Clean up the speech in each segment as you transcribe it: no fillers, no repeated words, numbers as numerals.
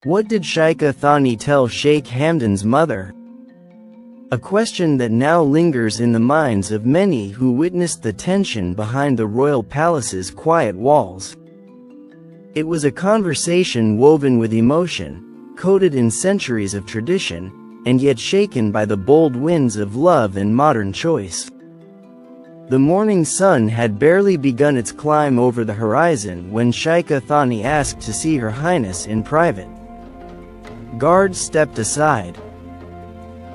What did Sheikha Thani tell Sheikh Hamdan's mother? A question that now lingers in the minds of many who witnessed the tension behind the royal palace's quiet walls. It was a conversation woven with emotion, coated in centuries of tradition, and yet shaken by the bold winds of love and modern choice. The morning sun had barely begun its climb over the horizon when Sheikha Thani asked to see Her Highness in private. Guards stepped aside.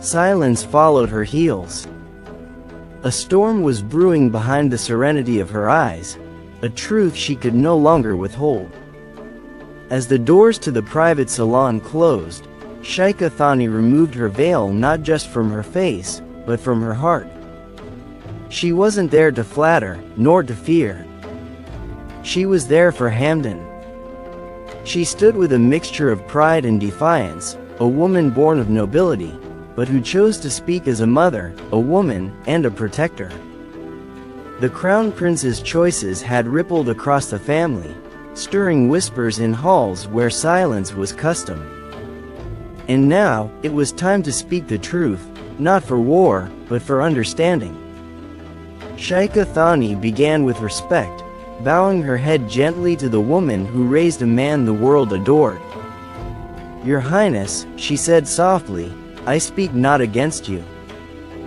Silence followed her heels. A storm was brewing behind the serenity of her eyes, a truth she could no longer withhold. As the doors to the private salon closed, Sheikha Thani removed her veil not just from her face, but from her heart. She wasn't there to flatter, nor to fear. She was there for Hamdan. She stood with a mixture of pride and defiance, a woman born of nobility, but who chose to speak as a mother, a woman, and a protector. The Crown Prince's choices had rippled across the family, stirring whispers in halls where silence was custom. And now, it was time to speak the truth, not for war, but for understanding. Sheikha Thani began with respect, bowing her head gently to the woman who raised a man the world adored. "Your Highness," she said softly, "I speak not against you.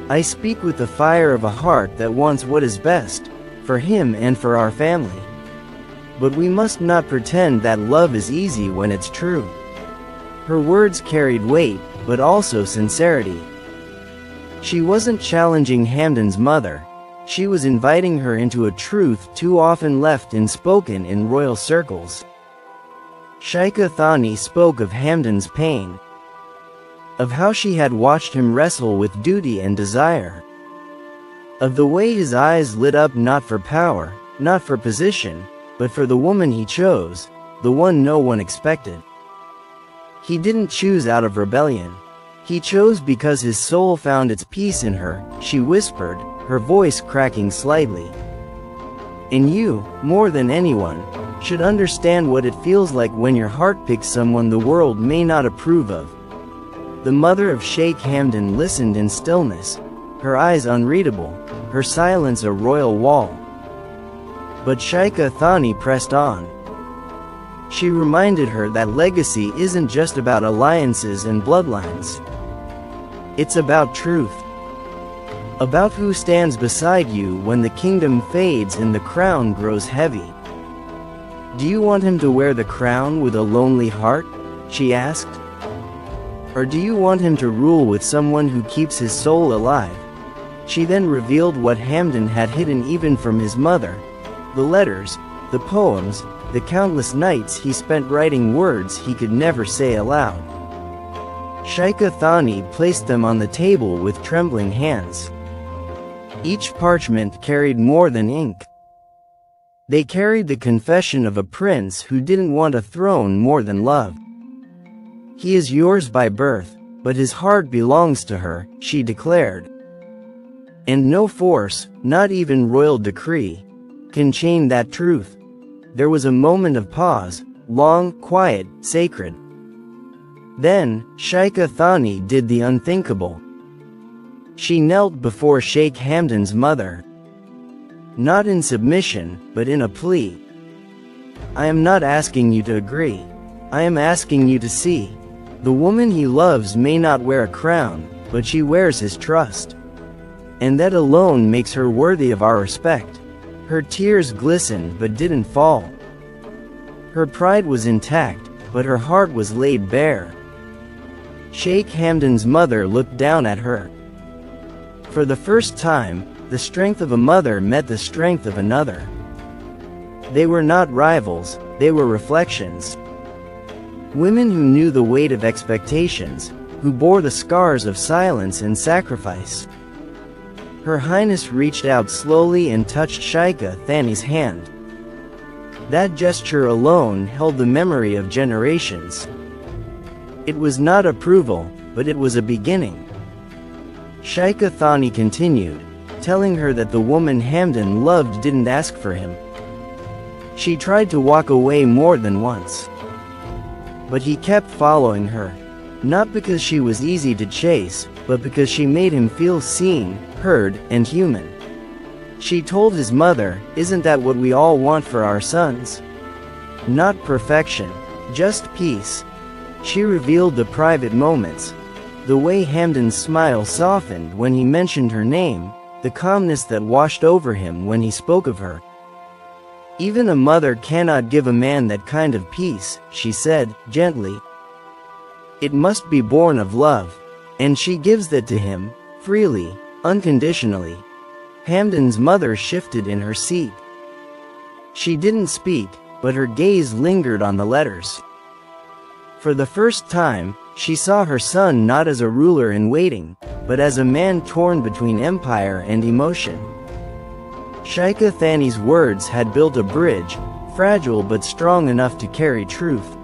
I speak with the fire of a heart that wants what is best, for him and for our family. But we must not pretend that love is easy when it's true." Her words carried weight, but also sincerity. She wasn't challenging Hamdan's mother. She was inviting her into a truth too often left unspoken in royal circles. Sheikha Thani spoke of Hamdan's pain, of how she had watched him wrestle with duty and desire, of the way his eyes lit up not for power, not for position, but for the woman he chose, the one no one expected. He didn't choose out of rebellion. He chose because his soul found its peace in her, she whispered, her voice cracking slightly. "And you, more than anyone, should understand what it feels like when your heart picks someone the world may not approve of." The mother of Sheikh Hamdan listened in stillness, her eyes unreadable, her silence a royal wall. But Sheikha Thani pressed on. She reminded her that legacy isn't just about alliances and bloodlines. It's about truth. About who stands beside you when the kingdom fades and the crown grows heavy. "Do you want him to wear the crown with a lonely heart?" she asked. "Or do you want him to rule with someone who keeps his soul alive?" She then revealed what Hamdan had hidden even from his mother: the letters, the poems, the countless nights he spent writing words he could never say aloud. Sheikha Thani placed them on the table with trembling hands. Each parchment carried more than ink. They carried the confession of a prince who didn't want a throne more than love. "He is yours by birth, but his heart belongs to her," she declared. "And no force, not even royal decree, can chain that truth." There was a moment of pause, long, quiet, sacred. Then, Sheikha Thani did the unthinkable. She knelt before Sheikh Hamdan's mother. Not in submission, but in a plea. "I am not asking you to agree. I am asking you to see. The woman he loves may not wear a crown, but she wears his trust. And that alone makes her worthy of our respect." Her tears glistened but didn't fall. Her pride was intact, but her heart was laid bare. Sheikh Hamdan's mother looked down at her. For the first time, the strength of a mother met the strength of another. They were not rivals, they were reflections. Women who knew the weight of expectations, who bore the scars of silence and sacrifice. Her Highness reached out slowly and touched Sheikha Thani's hand. That gesture alone held the memory of generations. It was not approval, but it was a beginning. Sheikha Thani continued, telling her that the woman Hamdan loved didn't ask for him. She tried to walk away more than once. But he kept following her. Not because she was easy to chase, but because she made him feel seen, heard, and human. She told his mother, "Isn't that what we all want for our sons? Not perfection, just peace." She revealed the private moments. The way Hamdan's smile softened when he mentioned her name, the calmness that washed over him when he spoke of her. "Even a mother cannot give a man that kind of peace," she said, gently. "It must be born of love. And she gives that to him, freely, unconditionally." Hamdan's mother shifted in her seat. She didn't speak, but her gaze lingered on the letters. For the first time, she saw her son not as a ruler in waiting, but as a man torn between empire and emotion. Sheikha Thani's words had built a bridge, fragile but strong enough to carry truth.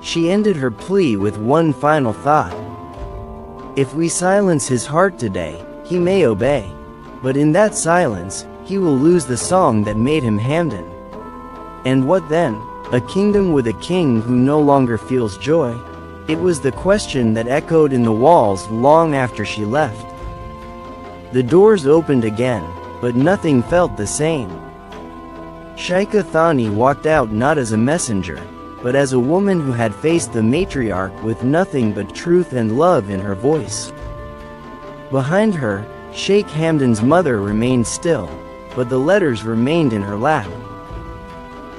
She ended her plea with one final thought. "If we silence his heart today, he may obey. But in that silence, he will lose the song that made him Hamdan. And what then? A kingdom with a king who no longer feels joy?" It was the question that echoed in the walls long after she left. The doors opened again, but nothing felt the same. Sheikha Thani walked out not as a messenger, but as a woman who had faced the matriarch with nothing but truth and love in her voice. Behind her, Sheikh Hamdan's mother remained still, but the letters remained in her lap.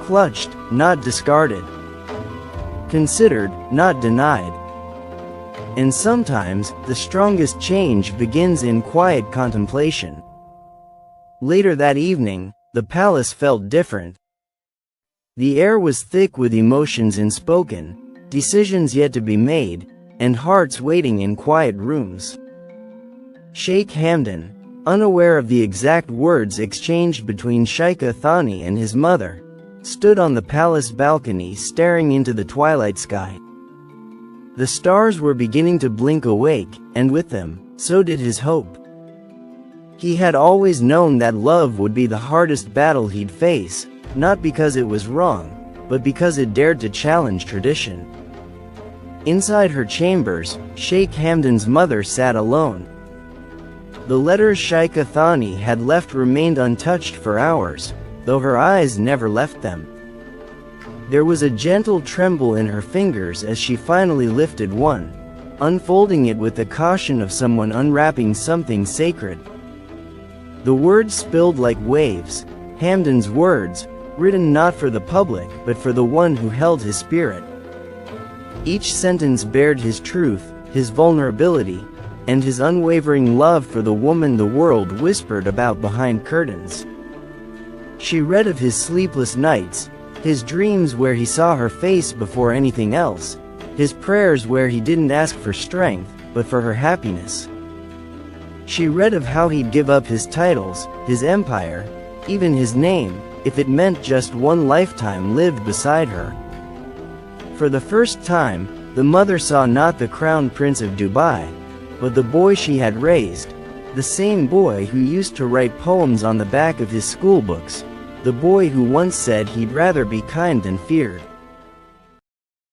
Clutched, not discarded. Considered, not denied. And sometimes, the strongest change begins in quiet contemplation. Later that evening, the palace felt different. The air was thick with emotions unspoken, decisions yet to be made, and hearts waiting in quiet rooms. Sheikh Hamdan, unaware of the exact words exchanged between Sheikha Thani and his mother, stood on the palace balcony staring into the twilight sky. The stars were beginning to blink awake, and with them, so did his hope. He had always known that love would be the hardest battle he'd face, not because it was wrong, but because it dared to challenge tradition. Inside her chambers, Sheikh Hamdan's mother sat alone. The letters Sheikha Thani had left remained untouched for hours, though her eyes never left them. There was a gentle tremble in her fingers as she finally lifted one, unfolding it with the caution of someone unwrapping something sacred. The words spilled like waves, Hamdan's words, written not for the public but for the one who held his spirit. Each sentence bared his truth, his vulnerability, and his unwavering love for the woman the world whispered about behind curtains. She read of his sleepless nights, his dreams where he saw her face before anything else, his prayers where he didn't ask for strength, but for her happiness. She read of how he'd give up his titles, his empire, even his name, if it meant just one lifetime lived beside her. For the first time, the mother saw not the crown prince of Dubai, but the boy she had raised, the same boy who used to write poems on the back of his schoolbooks, the boy who once said he'd rather be kind than feared.